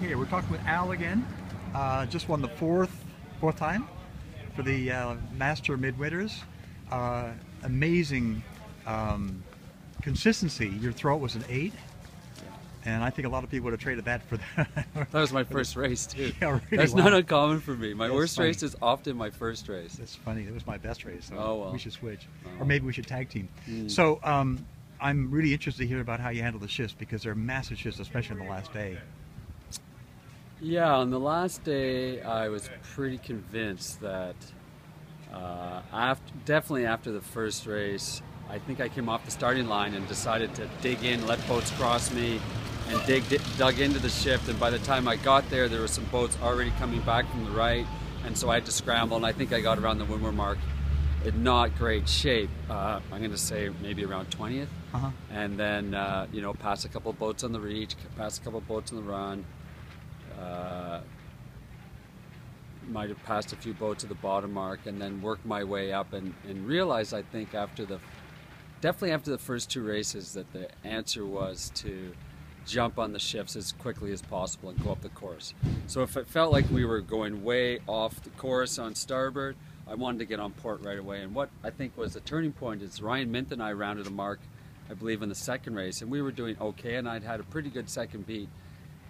Okay, we're talking with Al again. Just won the fourth time for the Master Midwinters. Amazing consistency. Your throat was an 8, and I think a lot of people would have traded that for that. That was my first race too. Yeah, really, That's wow. not uncommon for me. My That's worst funny. race is often my first race. That's funny. It was my best race. So Oh, well. we should switch, Oh. or maybe we should tag team. Mm. So I'm really interested to hear about how you handle the shifts, because they're massive shifts, especially on the last day. Yeah, on the last day, I was pretty convinced that definitely after the first race, I think I came off the starting line and decided to dig in, let boats cross me, and dug into the shift. And by the time I got there, there were some boats already coming back from the right, and so I had to scramble. And I think I got around the windward mark in not great shape. I'm going to say maybe around 20th, and then pass a couple boats on the reach, pass a couple boats on the run. Might have passed a few boats at the bottom mark, and then worked my way up and realized, I think definitely after the first 2 races, that the answer was to jump on the shifts as quickly as possible and go up the course. So if it felt like we were going way off the course on starboard, I wanted to get on port right away. And what I think was the turning point is Ryan Mint and I rounded a mark, I believe, in the second race, and we were doing okay, and I'd had a pretty good second beat.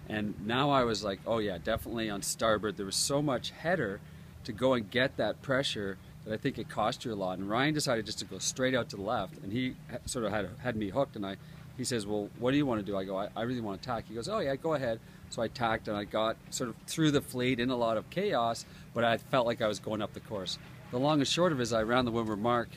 And now I was like, oh yeah, definitely on starboard. There was so much header to go and get that pressure that I think it cost you a lot. And Ryan decided just to go straight out to the left, and he sort of had me hooked. And he says, well, what do you want to do? I go, I really want to tack. He goes, oh yeah, go ahead. So I tacked, and I got sort of through the fleet in a lot of chaos, but I felt like I was going up the course. The long and short of it is I ran the windward mark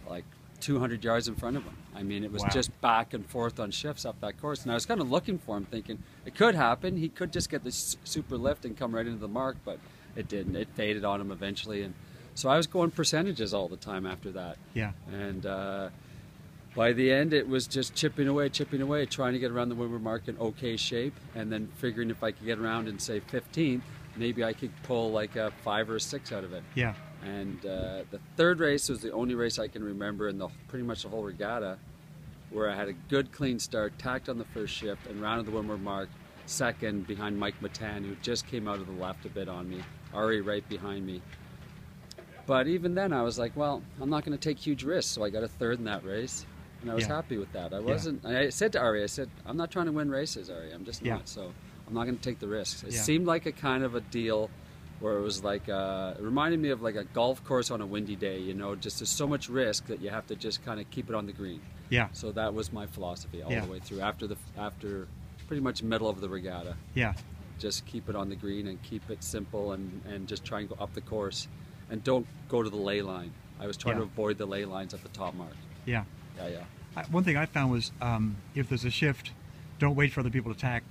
like 200 yards in front of him. I mean, it was Wow. just back and forth on shifts up that course. And I was kind of looking for him, thinking it could happen. He could just get this super lift and come right into the mark, but it didn't. It faded on him eventually. And so I was going percentages all the time after that. Yeah. And by the end, it was just chipping away, trying to get around the windward mark in okay shape, and then figuring if I could get around in, say, 15th, maybe I could pull like a 5 or a 6 out of it. Yeah. And the third race was the only race I can remember in pretty much the whole regatta where I had a good clean start, tacked on the first shift, and rounded the windward mark second behind Mike Matan, who just came out of the left a bit on me, Ari right behind me. But even then I was like, well, I'm not going to take huge risks, so I got a third in that race, and I was happy with that. I said to Ari, I said, I'm not trying to win races, Ari, I'm just not, so I'm not going to take the risks. It seemed like a kind of a deal where it was like, it reminded me of like a golf course on a windy day, just there's so much risk that you have to just kind of keep it on the green. Yeah. So that was my philosophy all the way through, after pretty much middle of the regatta. Yeah. Just keep it on the green and keep it simple, and just try and go up the course, and don't go to the ley line. I was trying to avoid the ley lines at the top mark. Yeah. Yeah. One thing I found was if there's a shift, don't wait for other people to tack.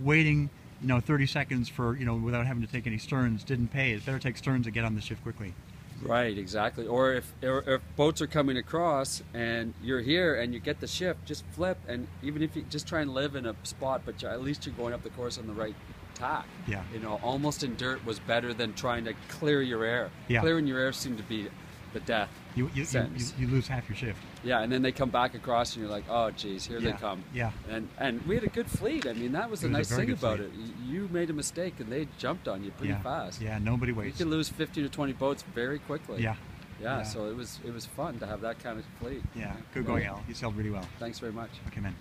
Waiting 30 seconds for without having to take any sterns didn't pay. It's better to take sterns and get on the shift quickly. Right, exactly. Or if boats are coming across and you're here and you get the shift, just flip, and even if you just try and live in a spot, but at least you're going up the course on the right tack. Yeah. Almost in dirt was better than trying to clear your air. Yeah. Clearing your air seemed to be the death You sentence. you lose half your shift. Yeah, and then they come back across and you're like, oh geez, here they come. Yeah. And we had a good fleet. I mean, that was the nice very thing good about fleet. it. You made a mistake and they jumped on you pretty fast. Yeah, nobody You waits. could lose 15 to 20 boats very quickly. Yeah. So it was fun to have that kind of fleet. Yeah, good going, Al. You sailed really well. Thanks very much. Okay, man.